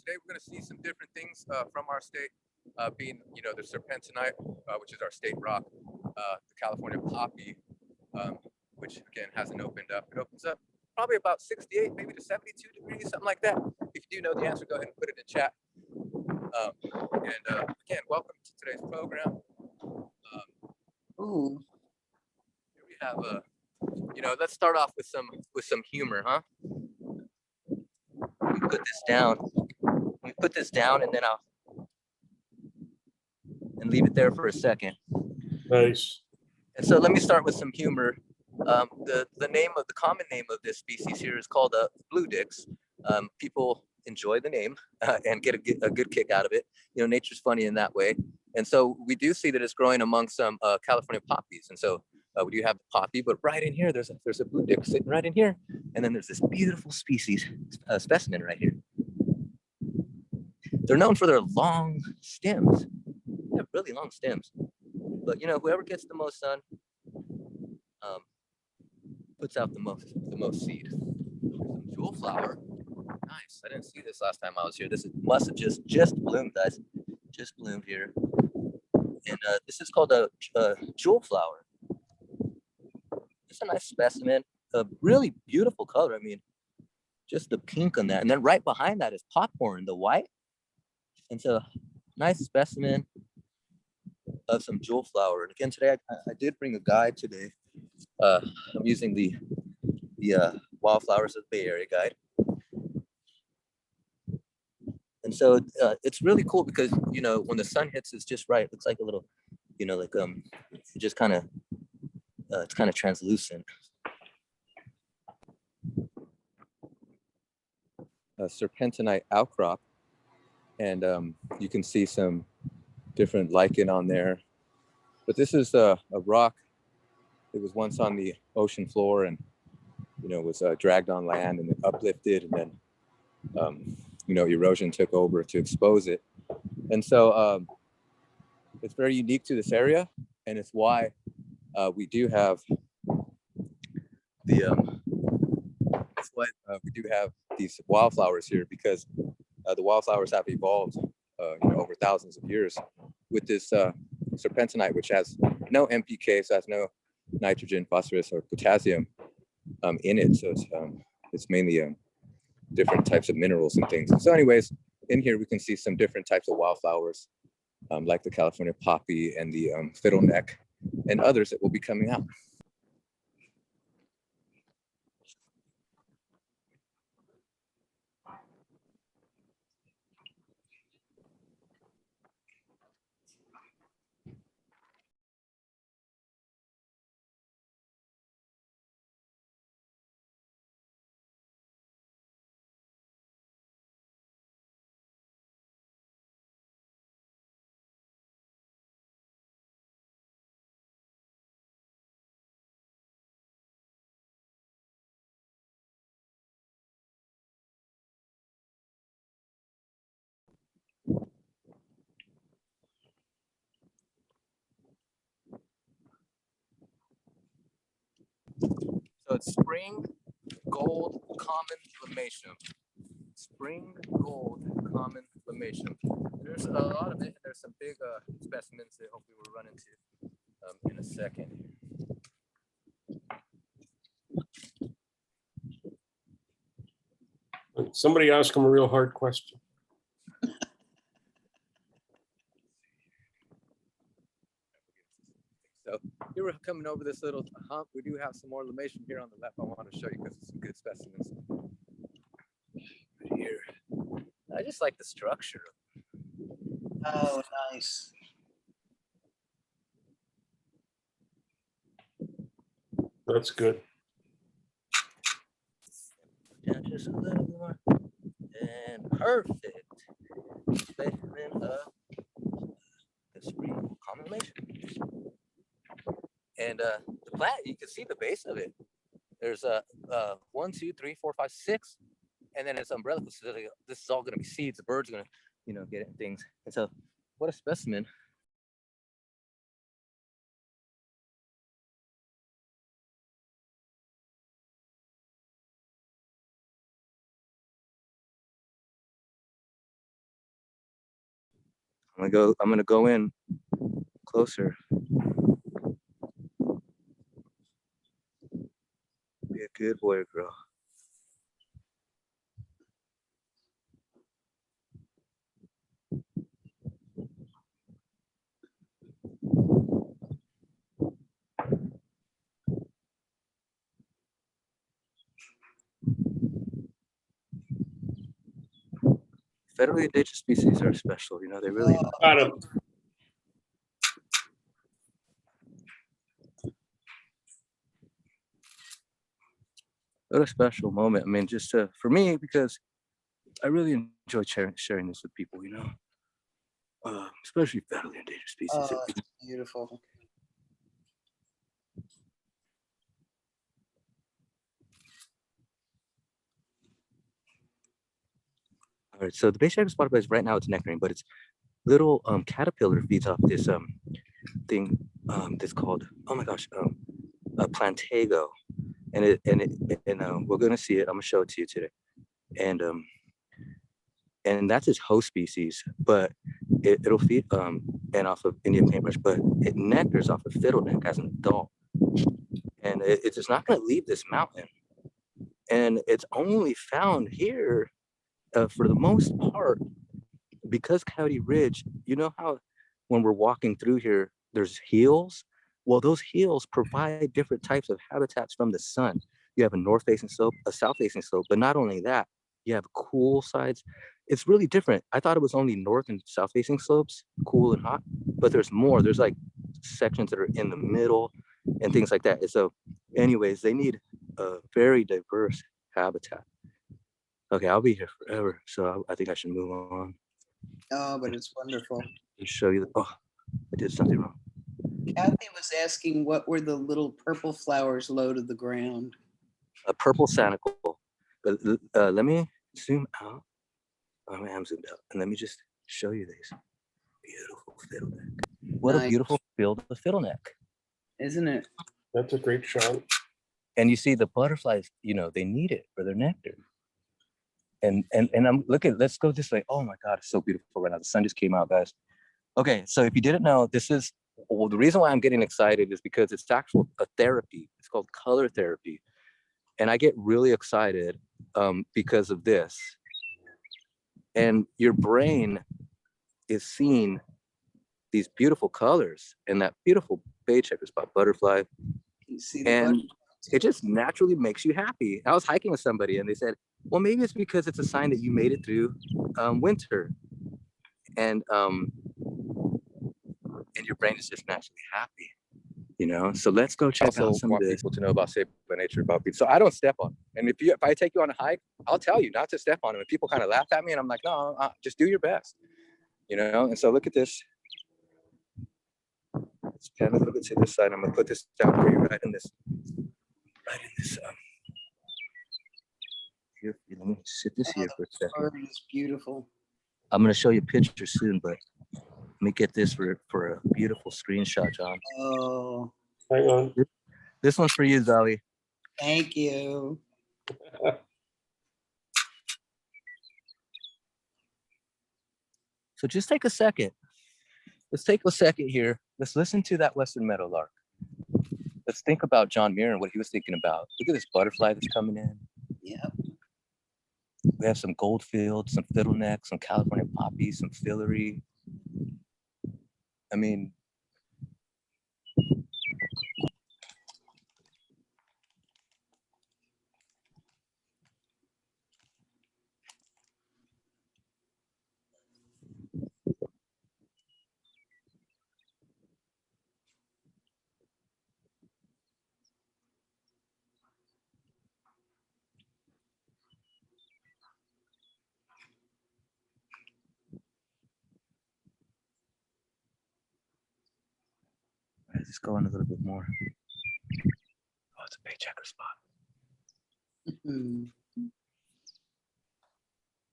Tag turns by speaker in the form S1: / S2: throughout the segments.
S1: today we're going to see some different things from our state, being, the serpentinite, which is our state rock, the California poppy, which again hasn't opened up. It opens up probably about 68, maybe to 72 degrees, something like that. If you do know the answer, go ahead and put it in chat. Again, welcome to today's program.
S2: Ooh.
S1: Here we have let's start off with some humor, huh? Let me put this down. Let me put this down, and then I'll leave it there for a second.
S3: Nice.
S1: And so let me start with some humor. The common name of this species here is called blue dicks. People enjoy the name and get a good kick out of it. Nature's funny in that way. And so we do see that it's growing among some California poppies. And so we do have the poppy, but right in here, there's a blue dick sitting right in here. And then there's this beautiful species, specimen right here. They're known for their long stems. They have really long stems. But whoever gets the most sun puts out the most seed. Some jewel flower. Nice. I didn't see this last time I was here. This must have just bloomed, guys. Just bloomed here. And this is called a jewel flower. It's a nice specimen. A really beautiful color. I mean, just the pink on that. And then right behind that is popcorn, the white. And so nice specimen of some jewel flower. And again, today I did bring a guide today. I'm using the Wildflowers of the Bay Area guide. And so it's really cool because, when the sun hits, it's just right. It looks like a little, it just kind of, it's kind of translucent. A serpentinite outcrop. And you can see some different lichen on there. But this is a rock. It was once on the ocean floor and, was dragged on land and then uplifted, and then, erosion took over to expose it. And so it's very unique to this area, and it's why we do have these wildflowers here, because the wildflowers have evolved over thousands of years with this serpentinite, which has no NPK, so has no nitrogen, phosphorus, or potassium in it. So it's mainly different types of minerals and things. So anyways, in here we can see some different types of wildflowers, like the California poppy and the fiddleneck and others that will be coming out. So it's spring gold common limatium. Spring gold common limatium. There's a lot of it. There's some big specimens that hopefully we'll run into in a second.
S3: Somebody ask him a real hard question.
S1: So here we're coming over this little hump. We do have some more limation here on the left I want to show you because it's some good specimens. Right here. I just like the structure.
S2: Oh, nice.
S3: That's good.
S1: Down just a little more. And perfect. Specimen of the spring common limation. And the plant, you can see the base of it. There's 1, 2, 3, 4, 5, 6, and then it's umbrella. So this is all going to be seeds. The birds are going to, get it and things. And so, what a specimen. I'm gonna go in closer. Be a good boy or girl. Federally endangered species are special, you know, they really
S3: Got him.
S1: what a special moment. I mean, just for me, because I really enjoy sharing this with people, you know, especially federally endangered species.
S2: Oh, it's beautiful.
S1: All right, so the bay shaggy spotted right now it's nectarine, but it's little caterpillar feeds off this thing that's called, oh my gosh, a plantago, and we're gonna see it. I'm gonna show it to you today, and that's its host species, but it'll feed and off of Indian paintbrush, but it nectars off of fiddleneck as an adult, and it's just not gonna leave this mountain, and it's only found here for the most part because Coyote Ridge, you know how when we're walking through here, there's hills? Well, those hills provide different types of habitats from the sun. You have a north-facing slope, a south-facing slope, but not only that, you have cool sides. It's really different. I thought it was only north and south-facing slopes, cool and hot, but there's more. There's like sections that are in the middle and things like that. And so anyways, they need a very diverse habitat. Okay, I'll be here forever, so I think I should move on.
S2: Oh, but it's wonderful.
S1: Show you. Oh, I did something wrong.
S2: Kathy was asking what were the little purple flowers low to the ground.
S1: A purple sanicle. But let me zoom out. I am zoomed out, and let me just show you these beautiful fiddleneck. What a
S2: Nice.
S1: beautiful field of fiddleneck.
S2: Isn't it?
S3: That's a great shot.
S1: And you see the butterflies. You know they need it for their nectar. And I'm looking. Let's go this way. Oh my God, it's so beautiful right now. The sun just came out, guys. Okay, so if you didn't know, this is, well, the reason why I'm getting excited is because it's actual a therapy. It's called color therapy. And I get really excited because of this. And your brain is seeing these beautiful colors and that beautiful bay checker spot butterfly.
S2: You see the
S1: And
S2: butterfly
S1: it
S2: too?
S1: just naturally makes you happy. I was hiking with somebody and they said, well, maybe it's because it's a sign that you made it through winter. And your brain is just naturally happy, you know. So let's go check out some of this. People to know about saved by nature, about being. So I don't step on them. And if I take you on a hike, I'll tell you not to step on them. And people kind of laugh at me, and I'm like, no, just do your best, you know. And so look at this. Let's pan a little bit to this side. I'm gonna put this down for you right in this. Here, let me sit this here for a second.
S2: Bird is beautiful.
S1: I'm gonna show you pictures soon, but let me get this for a beautiful screenshot, John.
S2: Oh,
S3: Hang on.
S1: This one's for you, Zali.
S2: thank you.
S1: So just take a second. Let's take a second here. Let's listen to that western meadowlark. Let's think about John Muir and what he was thinking about. Look at this butterfly that's coming in.
S2: Yep.
S1: We have some goldfields, some fiddleneck, some California poppies, some fillery. I mean, let's just go in a little bit more. Oh, it's a bay checker spot.
S2: Mhm.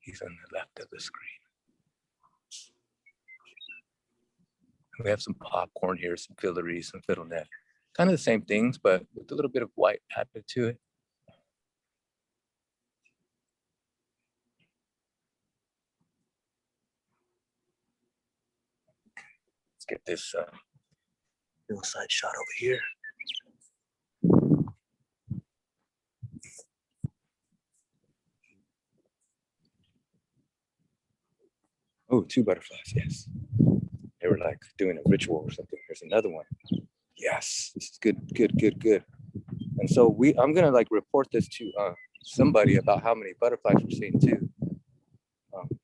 S1: He's on the left of the screen. We have some popcorn here, some fillery, some fiddleneck. Kind of the same things, but with a little bit of white added to it. get this hillside shot over here. Oh, 2 butterflies, yes. They were like doing a ritual or something. Here's another one. Yes, this is good, good, good, good. And so I'm gonna like report this to somebody about how many butterflies we're seeing too,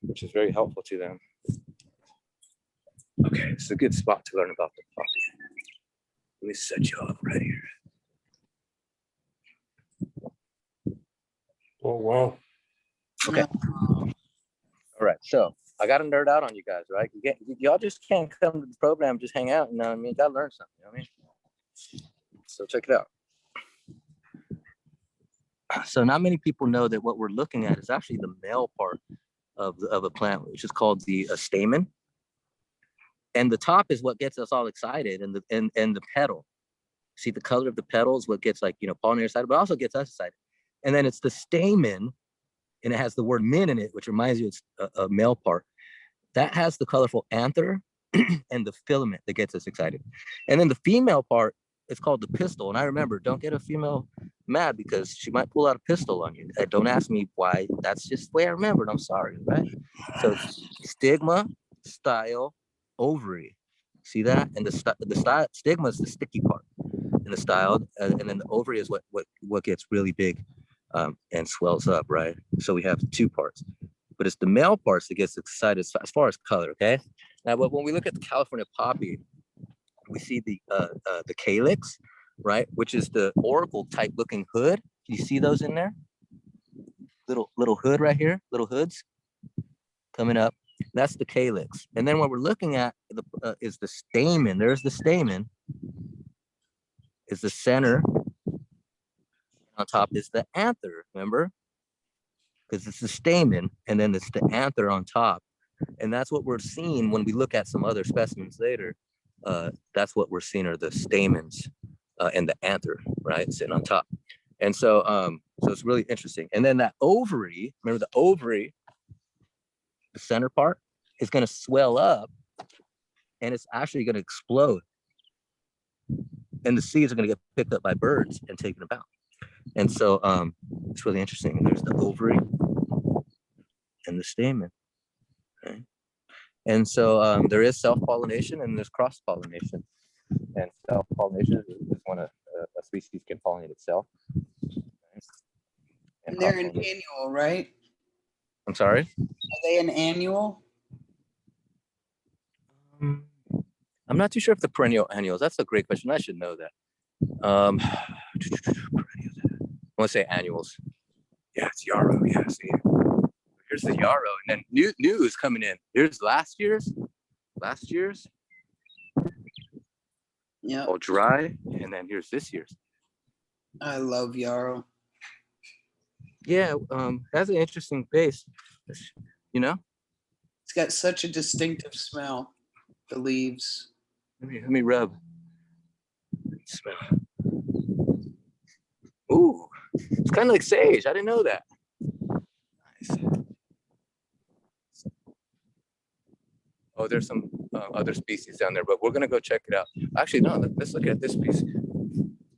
S1: which is very helpful to them. Okay, it's a good spot to learn about the poppy. Let me set you up right here.
S3: Oh, wow.
S1: Okay. All right, so I got to nerd out on you guys, right? Y'all just can't come to the program, just hang out. You know what I mean? Got to learn something. You know what I mean? So check it out. So not many people know that what we're looking at is actually the male part of a plant, which is called the stamen. And the top is what gets us all excited, and the petal. See, the color of the petal is what gets, like, you know, pollinators excited, but also gets us excited. And then it's the stamen, and it has the word "min" in it, which reminds you it's a male part. That has the colorful anther and the filament that gets us excited. And then the female part, it's called the pistil. And I remember, don't get a female mad because she might pull out a pistol on you. Don't ask me why. That's just the way I remembered. I'm sorry, right? So stigma, style, ovary. See that? And the style, stigma is the sticky part, and the style, and then the ovary is what gets really big and swells up, right? So we have 2 parts, but it's the male parts that gets excited as far as color. Okay. Now, when we look at the California poppy, we see the calyx, right, which is the oracle type looking hood. Can you see those in there? Little hood right here, little hoods coming up. That's the calyx. And then what we're looking at is the stamen. There's the stamen. Is the center. On top is the anther. Remember, because it's the stamen, and then it's the anther on top. And that's what we're seeing when we look at some other specimens later. That's what we're seeing are the stamens and the anther, right, sitting on top. And so, so it's really interesting. And then that ovary, remember the ovary, the center part, is going to swell up, and it's actually going to explode. And the seeds are going to get picked up by birds and taken about. And so it's really interesting. And there's the ovary and the stamen. Okay? And so there is self-pollination and there's cross-pollination. And self-pollination is when a species can pollinate itself.
S2: And they're an annual, right?
S1: I'm sorry?
S2: Are they an annual?
S1: I'm not too sure if the perennial annuals. That's a great question. I should know that. I want to say annuals. Yeah, it's Yarrow. Yeah, see. Here's the Yarrow, and then new is coming in. Here's last year's.
S2: Yeah.
S1: All dry, and then here's this year's.
S2: I love Yarrow.
S1: Yeah, that's an interesting base. You know.
S2: It's got such a distinctive smell. The leaves.
S1: Let me rub. Smell. Ooh, it's kind of like sage. I didn't know that. Nice. Oh, there's some other species down there, but we're gonna go check it out. Actually, no, let's look at this species.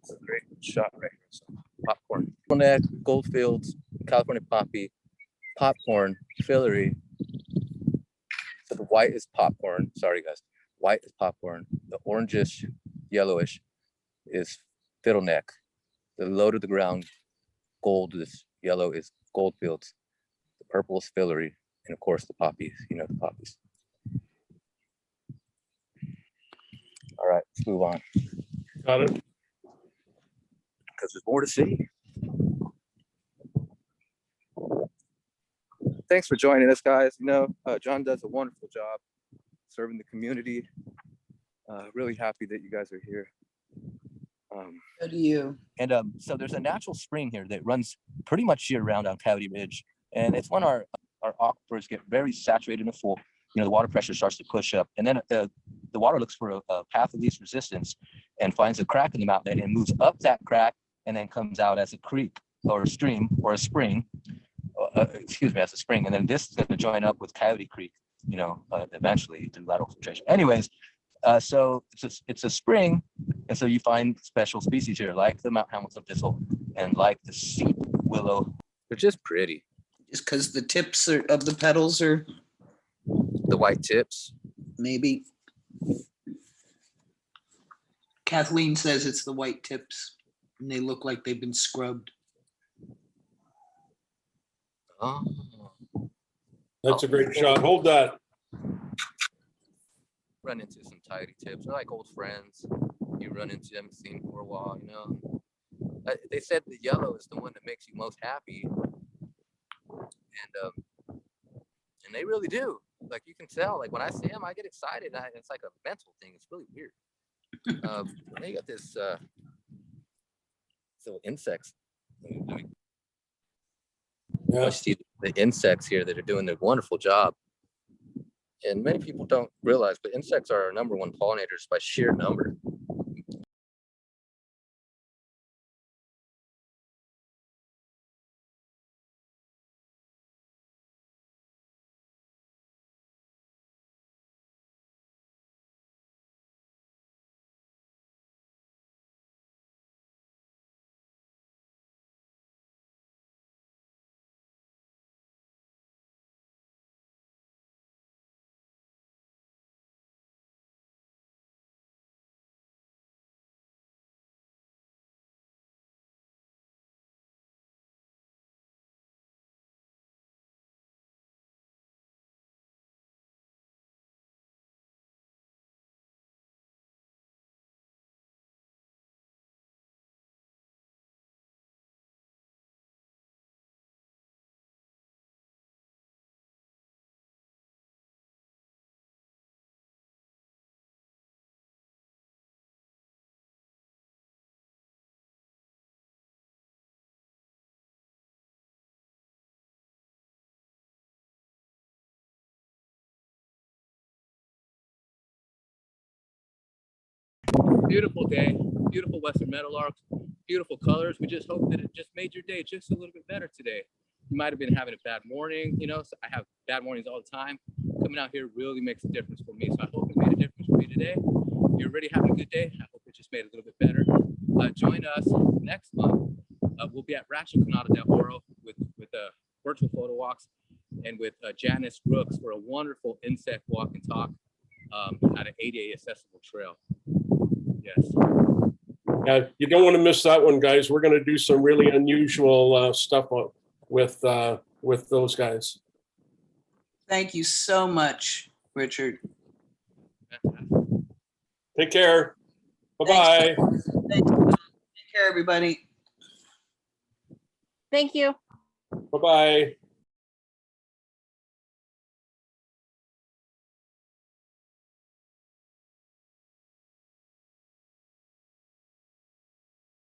S1: It's a great shot right here. So, popcorn, Fiddleneck, Goldfields, California poppy, popcorn, fillery. So the white is popcorn. Sorry, guys. White is popcorn. The orangish, yellowish is Fiddleneck. The low to the ground gold is yellow is Goldfields. The purple is fillery, and of course the poppies. You know the poppies. All right, let's move on.
S3: Got it.
S1: Because there's more to see. Thanks for joining us, guys. You know, John does a wonderful job serving the community. Really happy that you guys are here.
S2: So do you.
S1: And so there's a natural spring here that runs pretty much year round on Coyote Ridge. And it's when our aquifers get very saturated and full, you know, the water pressure starts to push up. And then the water looks for a path of least resistance and finds a crack in the mountain and moves up that crack and then comes out as a creek or a stream or a spring, as a spring. And then this is going to join up with Coyote Creek, you know, eventually through lateral filtration. Anyways, So it's a spring, and so you find special species here, like the Mount Hamilton thistle and like the sheep willow. They're just pretty.
S2: Just because the tips of the petals are
S1: The white tips.
S2: maybe. Kathleen says it's the white tips, and they look like they've been scrubbed.
S1: Oh,
S3: That's a great shot. Hold that.
S1: run into some tidy tips. They're like old friends. You run into them, seen for a while, you know. They said the yellow is the one that makes you most happy, and they really do. Like you can tell. Like when I see them, I get excited. It's like a mental thing. It's really weird. They got this little insects.
S3: Yeah.
S1: I see the insects here that are doing a wonderful job. And many people don't realize, but insects are our #1 pollinators by sheer number.
S4: Beautiful day, beautiful western meadowlarks, beautiful colors. We just hope that it just made your day just a little bit better today. You might have been having a bad morning, you know, so I have bad mornings all the time. Coming out here really makes a difference for me. So I hope it made a difference for you today. You're already having a good day. I hope it just made it a little bit better. Join us next month. We'll be at Rancho Canada del Oro with virtual photo walks and with Janice Brooks for a wonderful insect walk and talk at an ADA accessible trail. Yes.
S3: Yeah, you don't want to miss that one, guys. We're going to do some really unusual stuff with those guys.
S2: Thank you so much, Richard.
S3: Take care. Bye-bye.
S2: Thank you. Take care, everybody.
S5: Thank you.
S3: Bye-bye.